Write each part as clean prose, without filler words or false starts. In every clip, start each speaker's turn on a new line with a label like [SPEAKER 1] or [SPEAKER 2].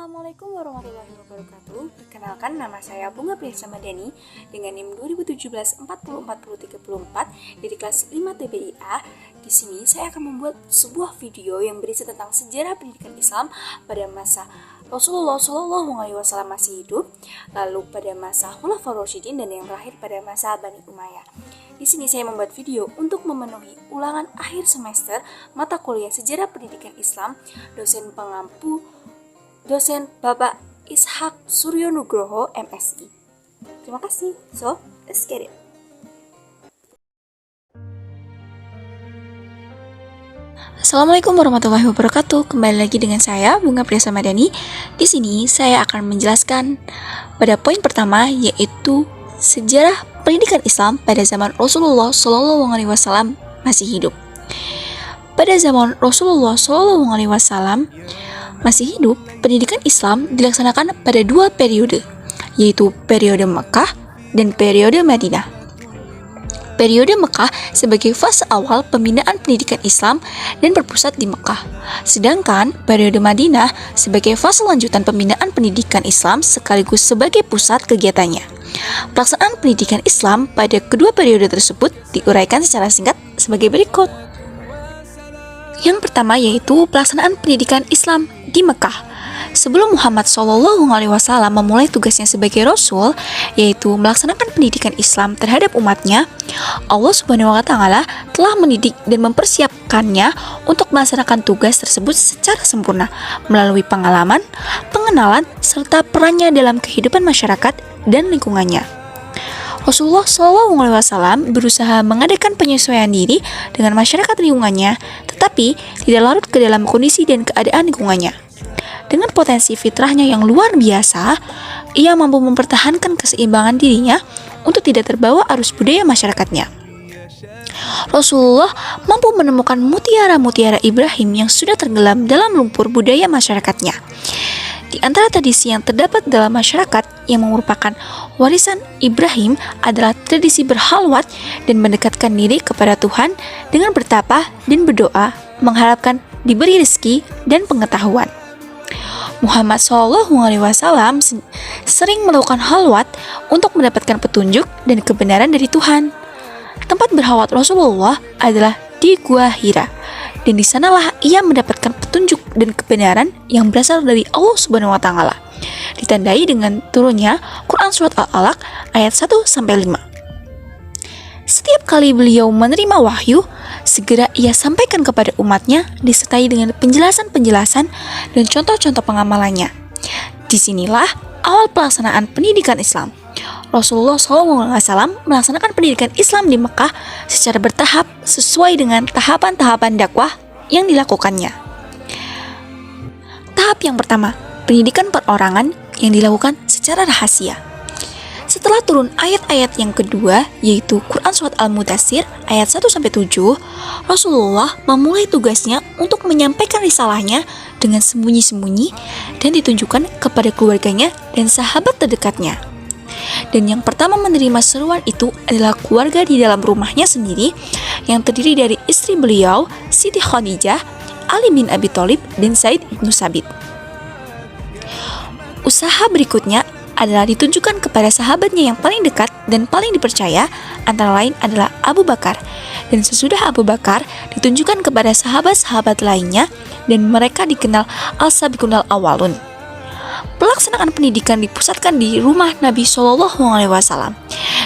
[SPEAKER 1] Assalamualaikum warahmatullahi wabarakatuh. Perkenalkan, nama saya Bunga Priyasamah Dani dengan NIM 2017 404034 dari kelas 5 TBIA. Di sini saya akan membuat sebuah video yang berisi tentang sejarah pendidikan Islam pada masa Rasulullah SAW masih hidup, lalu pada masa Khulafaur Rasyidin, dan yang terakhir pada masa Bani Umayyah. Di sini saya membuat video untuk memenuhi ulangan akhir semester mata kuliah Sejarah Pendidikan Islam dosen Bapak Ishak Suryo Nugroho, MSI. Terima kasih. So, let's get it. Assalamualaikum warahmatullahi wabarakatuh. Kembali lagi dengan saya Bunga Priyasamah Dani. Di sini saya akan menjelaskan pada poin pertama, yaitu sejarah pendidikan Islam pada zaman Rasulullah SAW masih hidup. Pada zaman Rasulullah SAW masih hidup, pendidikan Islam dilaksanakan pada dua periode, yaitu periode Mekah dan periode Madinah. Periode Mekah sebagai fase awal pembinaan pendidikan Islam dan berpusat di Mekah, sedangkan periode Madinah sebagai fase lanjutan pembinaan pendidikan Islam sekaligus sebagai pusat kegiatannya. Pelaksanaan pendidikan Islam pada kedua periode tersebut diuraikan secara singkat sebagai berikut. Yang pertama yaitu pelaksanaan pendidikan Islam di Mekah. Sebelum Muhammad SAW memulai tugasnya sebagai Rasul, yaitu melaksanakan pendidikan Islam terhadap umatnya, Allah Subhanahu wa Ta'ala telah mendidik dan mempersiapkannya untuk melaksanakan tugas tersebut secara sempurna melalui pengalaman, pengenalan, serta perannya dalam kehidupan masyarakat dan lingkungannya. Rasulullah SAW berusaha mengadakan penyesuaian diri dengan masyarakat lingkungannya, tetapi tidak larut ke dalam kondisi dan keadaan lingkungannya. Dengan potensi fitrahnya yang luar biasa, ia mampu mempertahankan keseimbangan dirinya untuk tidak terbawa arus budaya masyarakatnya. Rasulullah mampu menemukan mutiara-mutiara Ibrahim yang sudah tenggelam dalam lumpur budaya masyarakatnya. Di antara tradisi yang terdapat dalam masyarakat yang merupakan warisan Ibrahim adalah tradisi berhalwat dan mendekatkan diri kepada Tuhan dengan bertapa dan berdoa, mengharapkan diberi rezeki dan pengetahuan. Muhammad SAW sering melakukan halwat untuk mendapatkan petunjuk dan kebenaran dari Tuhan. Tempat berhalwat Rasulullah adalah di Gua Hira, dan di sanalah ia mendapatkan petunjuk dan kebenaran yang berasal dari Allah Subhanahu wa Ta'ala, ditandai dengan turunnya Quran Surat Al-Alaq ayat 1-5. Setiap kali beliau menerima wahyu, segera ia sampaikan kepada umatnya disertai dengan penjelasan-penjelasan dan contoh-contoh pengamalannya. Disinilah awal pelaksanaan pendidikan Islam. Rasulullah SAW melaksanakan pendidikan Islam di Mekah secara bertahap sesuai dengan tahapan-tahapan dakwah yang dilakukannya. Tahap yang pertama, pendidikan perorangan yang dilakukan secara rahasia. Setelah turun ayat-ayat yang kedua, yaitu Quran Surat Al-Mudaththir ayat 1-7, Rasulullah memulai tugasnya untuk menyampaikan risalahnya dengan sembunyi-sembunyi dan ditunjukkan kepada keluarganya dan sahabat terdekatnya. Dan yang pertama menerima seruan itu adalah keluarga di dalam rumahnya sendiri yang terdiri dari istri beliau, Siti Khadijah, Ali bin Abi Thalib, dan Zaid bin Sabit. Usaha berikutnya adalah ditunjukkan kepada sahabatnya yang paling dekat dan paling dipercaya, antara lain adalah Abu Bakar. Dan sesudah Abu Bakar ditunjukkan kepada sahabat-sahabat lainnya, dan mereka dikenal Al-Sabiqun Al-Awwalun. Pelaksanaan pendidikan dipusatkan di rumah Nabi SAW,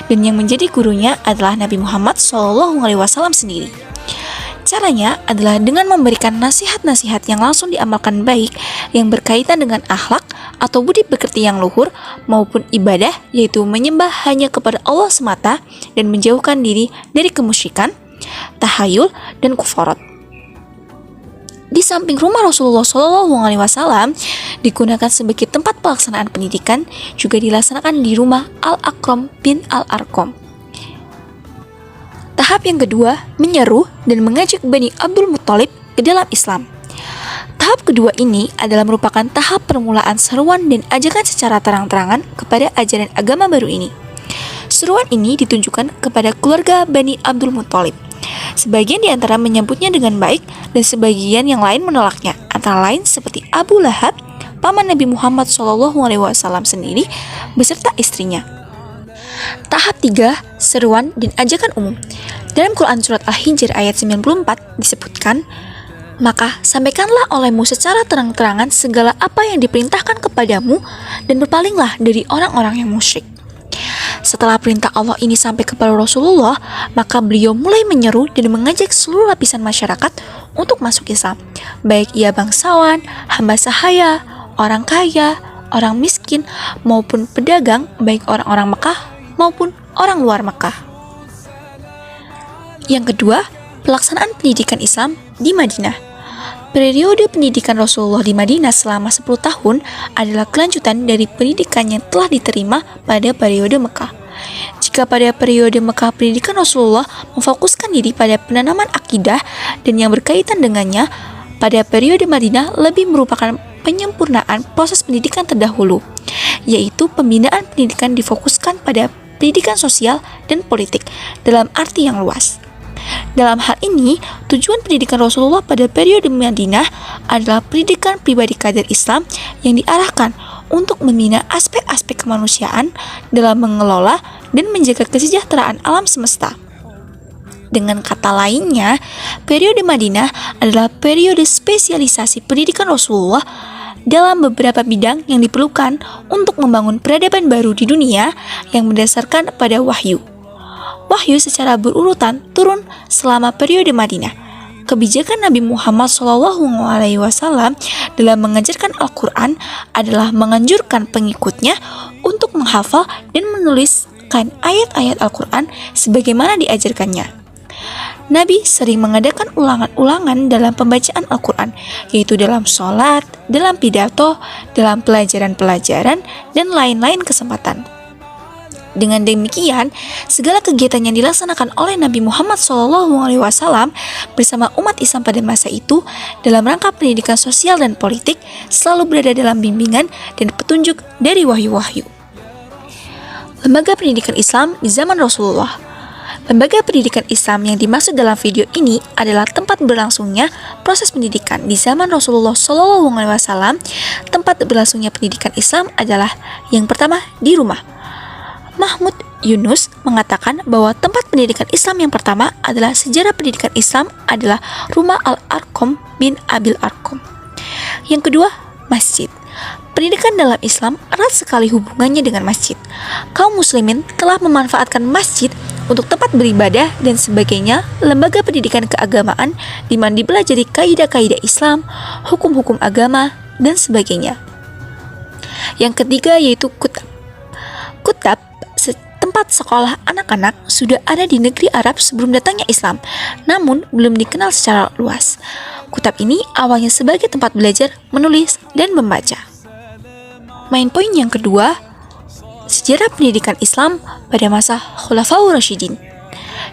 [SPEAKER 1] dan yang menjadi gurunya adalah Nabi Muhammad SAW sendiri. Caranya adalah dengan memberikan nasihat-nasihat yang langsung diamalkan baik yang berkaitan dengan akhlak atau budi pekerti yang luhur maupun ibadah, yaitu menyembah hanya kepada Allah semata dan menjauhkan diri dari kemusyrikan, tahayul, dan kufarat. Di samping rumah Rasulullah SAW digunakan sebagai tempat pelaksanaan pendidikan, juga dilaksanakan di rumah Al-Aqram bin Al-Arqam. Tahap yang kedua, menyeru dan mengajak Bani Abdul Muthalib ke dalam Islam. Tahap kedua ini adalah merupakan tahap permulaan seruan dan ajakan secara terang-terangan kepada ajaran agama baru ini. Seruan ini ditunjukkan kepada keluarga Bani Abdul Muthalib. Sebagian di antara menyambutnya dengan baik dan sebagian yang lain menolaknya, antara lain seperti Abu Lahab, paman Nabi Muhammad SAW sendiri beserta istrinya. Tahap 3, seruan dan ajakan umum. Dalam Quran Surat Al-Hijr ayat 94 disebutkan, "Maka sampaikanlah olehmu secara terang-terangan segala apa yang diperintahkan kepadamu dan berpalinglah dari orang-orang yang musyrik." Setelah perintah Allah ini sampai kepada Rasulullah, maka beliau mulai menyeru dan mengajak seluruh lapisan masyarakat untuk masuk Islam, baik ia bangsawan, hamba sahaya, orang kaya, orang miskin, maupun pedagang, baik orang-orang Mekah maupun orang luar Mekah. Yang kedua, pelaksanaan pendidikan Islam di Madinah. Periode pendidikan Rasulullah di Madinah selama 10 tahun adalah kelanjutan dari pendidikan yang telah diterima pada periode Mekah. Jika pada periode Mekah pendidikan Rasulullah memfokuskan diri pada penanaman akidah dan yang berkaitan dengannya, pada periode Madinah lebih merupakan penyempurnaan proses pendidikan terdahulu, yaitu pembinaan pendidikan difokuskan pada pendidikan sosial dan politik dalam arti yang luas. Dalam hal ini, tujuan pendidikan Rasulullah pada periode Madinah adalah pendidikan pribadi kader Islam yang diarahkan untuk membina aspek-aspek kemanusiaan dalam mengelola dan menjaga kesejahteraan alam semesta. Dengan kata lainnya, periode Madinah adalah periode spesialisasi pendidikan Rasulullah dalam beberapa bidang yang diperlukan untuk membangun peradaban baru di dunia yang berdasarkan pada wahyu. Wahyu secara berurutan turun selama periode Madinah. Kebijakan Nabi Muhammad SAW dalam mengajarkan Al-Quran adalah menganjurkan pengikutnya untuk menghafal dan menuliskan ayat-ayat Al-Quran sebagaimana diajarkannya. Nabi sering mengadakan ulangan-ulangan dalam pembacaan Al-Quran, yaitu dalam sholat, dalam pidato, dalam pelajaran-pelajaran, dan lain-lain kesempatan. Dengan demikian, segala kegiatan yang dilaksanakan oleh Nabi Muhammad SAW bersama umat Islam pada masa itu dalam rangka pendidikan sosial dan politik selalu berada dalam bimbingan dan petunjuk dari wahyu-wahyu. Lembaga pendidikan Islam di zaman Rasulullah. Lembaga pendidikan Islam yang dimaksud dalam video ini adalah tempat berlangsungnya proses pendidikan di zaman Rasulullah SAW. Tempat berlangsungnya pendidikan Islam adalah yang pertama di rumah. Mahmud Yunus mengatakan bahwa tempat pendidikan Islam yang pertama adalah sejarah pendidikan Islam adalah rumah Al-Arqam bin Abil Arqam. Yang kedua, masjid. Pendidikan dalam Islam erat sekali hubungannya dengan masjid. Kaum muslimin telah memanfaatkan masjid untuk tempat beribadah dan sebagainya, lembaga pendidikan keagamaan di mana dipelajari kaidah-kaidah Islam, hukum-hukum agama, dan sebagainya. Yang ketiga yaitu kutab. Kutab, tempat sekolah anak-anak, sudah ada di negeri Arab sebelum datangnya Islam, namun belum dikenal secara luas. Kutab ini awalnya sebagai tempat belajar, menulis, dan membaca. Main poin yang kedua, sejarah pendidikan Islam pada masa Khulafaur Rasyidin.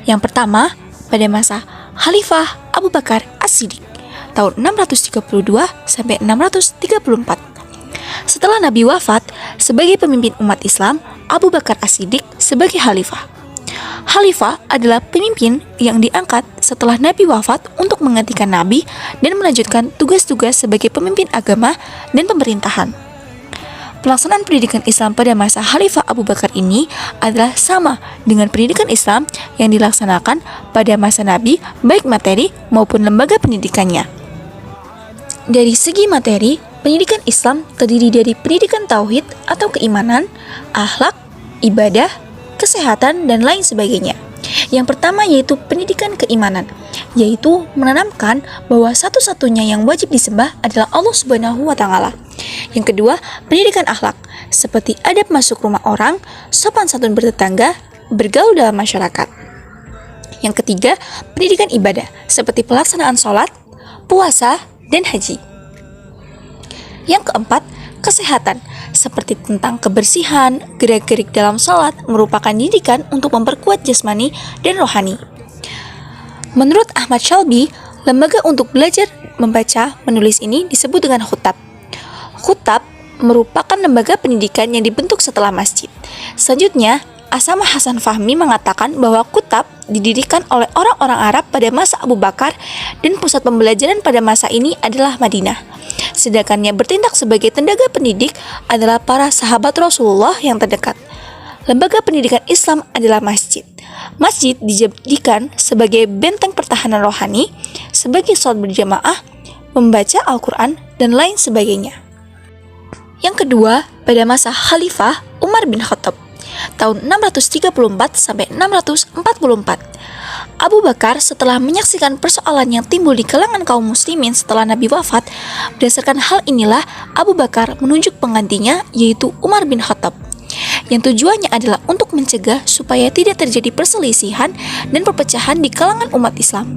[SPEAKER 1] Yang pertama, pada masa Khalifah Abu Bakar As-Siddiq, tahun 632 sampai 634. Setelah Nabi wafat, sebagai pemimpin umat Islam, Abu Bakar As-Siddiq sebagai khalifah. Khalifah adalah pemimpin yang diangkat setelah Nabi wafat untuk menggantikan Nabi dan melanjutkan tugas-tugas sebagai pemimpin agama dan pemerintahan. Pelaksanaan pendidikan Islam pada masa Khalifah Abu Bakar ini adalah sama dengan pendidikan Islam yang dilaksanakan pada masa Nabi, baik materi maupun lembaga pendidikannya. Dari segi materi, pendidikan Islam terdiri dari pendidikan tauhid atau keimanan, akhlak, ibadah, kesehatan, dan lain sebagainya. Yang pertama yaitu pendidikan keimanan, yaitu menanamkan bahwa satu-satunya yang wajib disembah adalah Allah Subhanahu wa Ta'ala. Yang kedua, pendidikan akhlak, seperti adab masuk rumah orang, sopan santun bertetangga, bergaul dalam masyarakat. Yang ketiga, pendidikan ibadah, seperti pelaksanaan sholat, puasa, dan haji. Yang keempat, kesehatan, seperti tentang kebersihan, gerak-gerik dalam sholat merupakan didikan untuk memperkuat jasmani dan rohani. Menurut Ahmad Shalbi, lembaga untuk belajar membaca menulis ini disebut dengan khutab. Khutab merupakan lembaga pendidikan yang dibentuk setelah masjid. Selanjutnya, Asama Hasan Fahmi mengatakan bahwa kutab didirikan oleh orang-orang Arab pada masa Abu Bakar dan pusat pembelajaran pada masa ini adalah Madinah. sedangkan yang bertindak sebagai tenaga pendidik adalah para sahabat Rasulullah yang terdekat. Lembaga pendidikan Islam adalah masjid. Masjid dijadikan sebagai benteng pertahanan rohani, sebagai sholat berjamaah, membaca Al-Quran, dan lain sebagainya. Yang kedua, pada masa Khalifah Umar bin Khattab, tahun 634 sampai 644. Abu Bakar setelah menyaksikan persoalan yang timbul di kalangan kaum muslimin setelah Nabi wafat, berdasarkan hal inilah Abu Bakar menunjuk penggantinya yaitu Umar bin Khattab, yang tujuannya adalah untuk mencegah supaya tidak terjadi perselisihan dan perpecahan di kalangan umat Islam.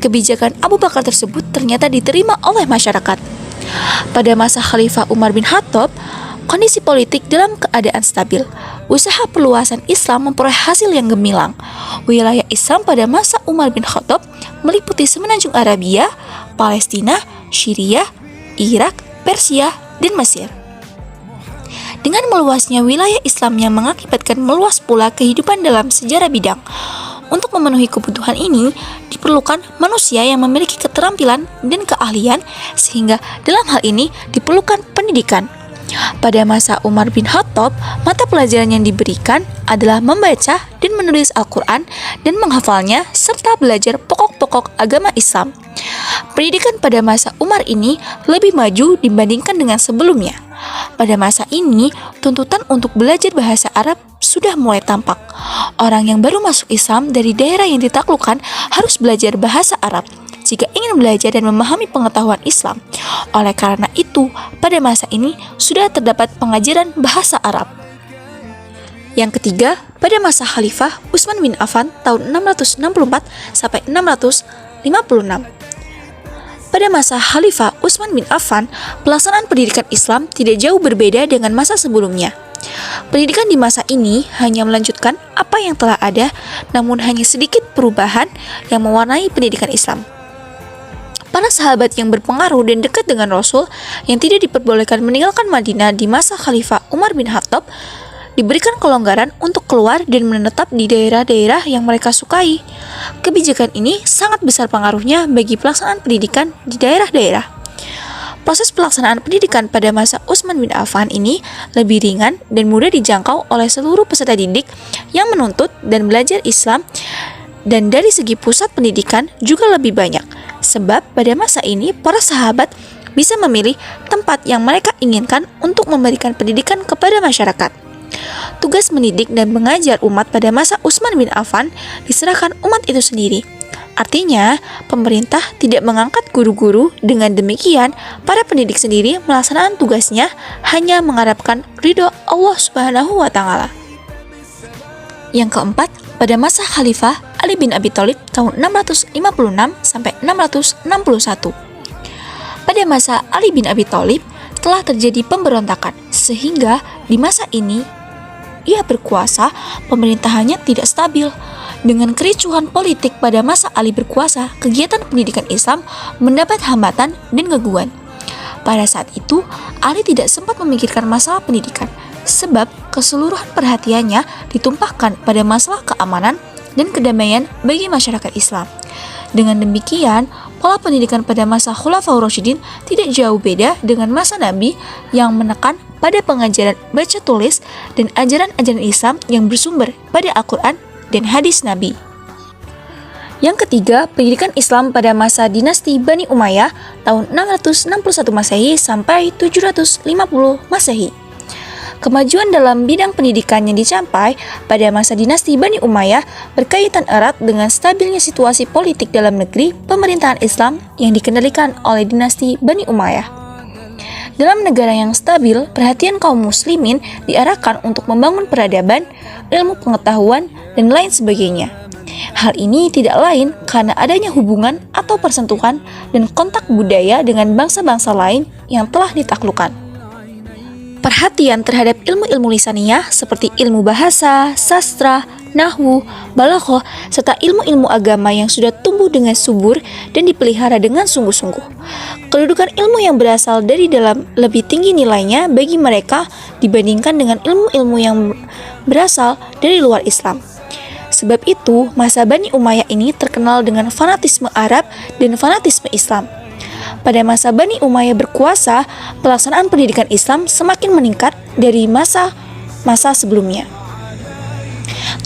[SPEAKER 1] Kebijakan Abu Bakar tersebut ternyata diterima oleh masyarakat. Pada masa Khalifah Umar bin Khattab, kondisi politik dalam keadaan stabil. Usaha perluasan Islam memperoleh hasil yang gemilang. Wilayah Islam pada masa Umar bin Khattab meliputi semenanjung Arabia, Palestina, Syria, Irak, Persia, dan Mesir. Dengan meluasnya wilayah Islam yang mengakibatkan meluas pula kehidupan dalam sejarah bidang. Untuk memenuhi kebutuhan ini, diperlukan manusia yang memiliki keterampilan dan keahlian, sehingga dalam hal ini diperlukan pendidikan. Pada masa Umar bin Khattab, mata pelajaran yang diberikan adalah membaca dan menulis Al-Quran dan menghafalnya, serta belajar pokok-pokok agama Islam. Pendidikan pada masa Umar ini lebih maju dibandingkan dengan sebelumnya. Pada masa ini, tuntutan untuk belajar bahasa Arab sudah mulai tampak. Orang yang baru masuk Islam dari daerah yang ditaklukkan harus belajar bahasa Arab jika ingin belajar dan memahami pengetahuan Islam. Oleh karena itu, pada masa ini sudah terdapat pengajaran bahasa Arab. Yang ketiga, pada masa Khalifah Utsman bin Affan tahun 664 sampai 656. Pada masa Khalifah Utsman bin Affan, pelaksanaan pendidikan Islam tidak jauh berbeda dengan masa sebelumnya. Pendidikan di masa ini hanya melanjutkan apa yang telah ada, namun hanya sedikit perubahan yang mewarnai pendidikan Islam. Para sahabat yang berpengaruh dan dekat dengan Rasul yang tidak diperbolehkan meninggalkan Madinah di masa Khalifah Umar bin Khattab diberikan kelonggaran untuk keluar dan menetap di daerah-daerah yang mereka sukai. Kebijakan ini sangat besar pengaruhnya bagi pelaksanaan pendidikan di daerah-daerah. Proses pelaksanaan pendidikan pada masa Utsman bin Affan ini lebih ringan dan mudah dijangkau oleh seluruh peserta didik yang menuntut dan belajar Islam, dan dari segi pusat pendidikan juga lebih banyak. Sebab pada masa ini para sahabat bisa memilih tempat yang mereka inginkan untuk memberikan pendidikan kepada masyarakat. Tugas mendidik dan mengajar umat pada masa Utsman bin Affan diserahkan umat itu sendiri. Artinya, pemerintah tidak mengangkat guru-guru. Dengan demikian, para pendidik sendiri melaksanakan tugasnya hanya mengharapkan ridho Allah Subhanahu wa Ta'ala. Yang keempat, pada masa Khalifah Ali bin Abi Thalib tahun 656 sampai 661. Pada masa Ali bin Abi Thalib telah terjadi pemberontakan, sehingga di masa ini ia berkuasa, pemerintahannya tidak stabil. Dengan kericuhan politik pada masa Ali berkuasa, kegiatan pendidikan Islam mendapat hambatan dan gangguan. Pada saat itu, Ali tidak sempat memikirkan masalah pendidikan, sebab keseluruhan perhatiannya ditumpahkan pada masalah keamanan dan kedamaian bagi masyarakat Islam. Dengan demikian, pola pendidikan pada masa Khulafaur Rasyidin tidak jauh beda dengan masa Nabi yang menekan pada pengajaran baca tulis dan ajaran-ajaran Islam yang bersumber pada Al-Quran dan hadis Nabi. Yang ketiga, pendidikan Islam pada masa dinasti Bani Umayyah tahun 661 Masehi sampai 750 Masehi. Kemajuan dalam bidang pendidikan yang dicapai pada masa dinasti Bani Umayyah berkaitan erat dengan stabilnya situasi politik dalam negeri pemerintahan Islam yang dikendalikan oleh dinasti Bani Umayyah. Dalam negara yang stabil, perhatian kaum muslimin diarahkan untuk membangun peradaban, ilmu pengetahuan, dan lain sebagainya. Hal ini tidak lain karena adanya hubungan atau persentuhan dan kontak budaya dengan bangsa-bangsa lain yang telah ditaklukkan. Perhatian terhadap ilmu-ilmu lisaniyah seperti ilmu bahasa, sastra, nahwu, balaghah, serta ilmu-ilmu agama yang sudah tumbuh dengan subur dan dipelihara dengan sungguh-sungguh. Kedudukan ilmu yang berasal dari dalam lebih tinggi nilainya bagi mereka dibandingkan dengan ilmu-ilmu yang berasal dari luar Islam. Sebab itu, masa Bani Umayyah ini terkenal dengan fanatisme Arab dan fanatisme Islam. Pada masa Bani Umayyah berkuasa, pelaksanaan pendidikan Islam semakin meningkat dari masa-masa sebelumnya.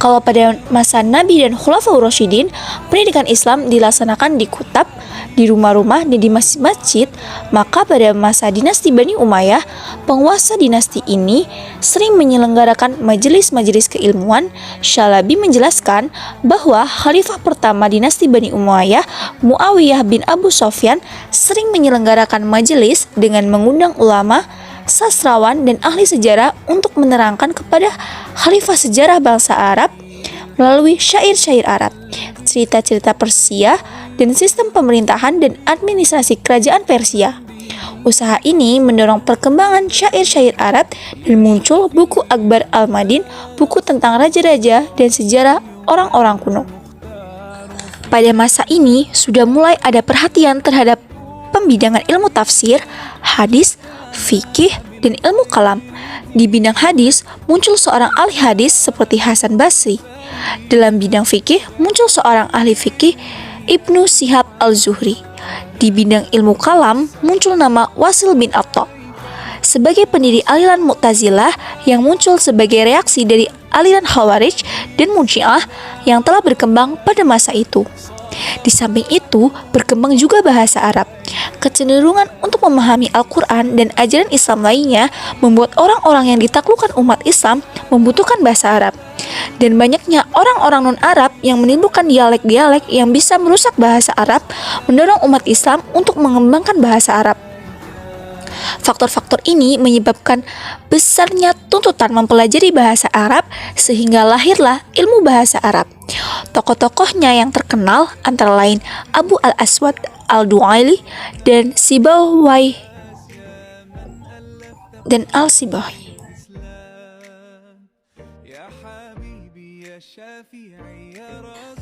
[SPEAKER 1] Kalau pada masa Nabi dan Khulafaur Rasyidin, pendidikan Islam dilaksanakan di kutab, di rumah-rumah, dan di masjid-masjid, maka pada masa dinasti Bani Umayyah, penguasa dinasti ini sering menyelenggarakan majelis-majelis keilmuan. Syalabi menjelaskan bahwa khalifah pertama dinasti Bani Umayyah, Muawiyah bin Abu Sufyan, sering menyelenggarakan majelis dengan mengundang ulama, sastrawan, dan ahli sejarah untuk menerangkan kepada khalifah sejarah bangsa Arab melalui syair-syair Arab, cerita-cerita Persia, dan sistem pemerintahan dan administrasi kerajaan Persia. Usaha ini mendorong perkembangan syair-syair Arab dan muncul buku Akbar al-Madin, buku tentang raja-raja dan sejarah orang-orang kuno. Pada masa ini sudah mulai ada perhatian terhadap pembidangan ilmu tafsir, hadis, fikih, dan ilmu kalam. Di bidang hadis, muncul seorang ahli hadis seperti Hasan Basri. Dalam bidang fikih, muncul seorang ahli fikih, Ibnu Syihab al-Zuhri. Di bidang ilmu kalam, muncul nama Wasil bin Atta sebagai pendiri aliran Mu'tazilah yang muncul sebagai reaksi dari aliran Khawarij dan Murji'ah yang telah berkembang pada masa itu. Di samping itu, berkembang juga bahasa Arab. Kecenderungan untuk memahami Al-Quran dan ajaran Islam lainnya membuat orang-orang yang ditaklukkan umat Islam membutuhkan bahasa Arab. Dan banyaknya orang-orang non-Arab yang menimbulkan dialek-dialek yang bisa merusak bahasa Arab mendorong umat Islam untuk mengembangkan bahasa Arab. Faktor-faktor ini menyebabkan besarnya tuntutan mempelajari bahasa Arab sehingga lahirlah ilmu bahasa Arab. Tokoh-tokohnya yang terkenal antara lain Abu al-Aswad al-Du'aili dan Sibawayh dan al-Sibahi.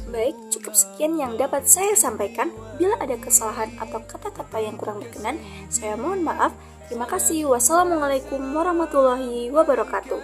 [SPEAKER 1] Baik, cukup sekian yang dapat saya sampaikan. Bila ada kesalahan atau kata-kata yang kurang berkenan, saya mohon maaf. Terima kasih. Wassalamualaikum warahmatullahi wabarakatuh.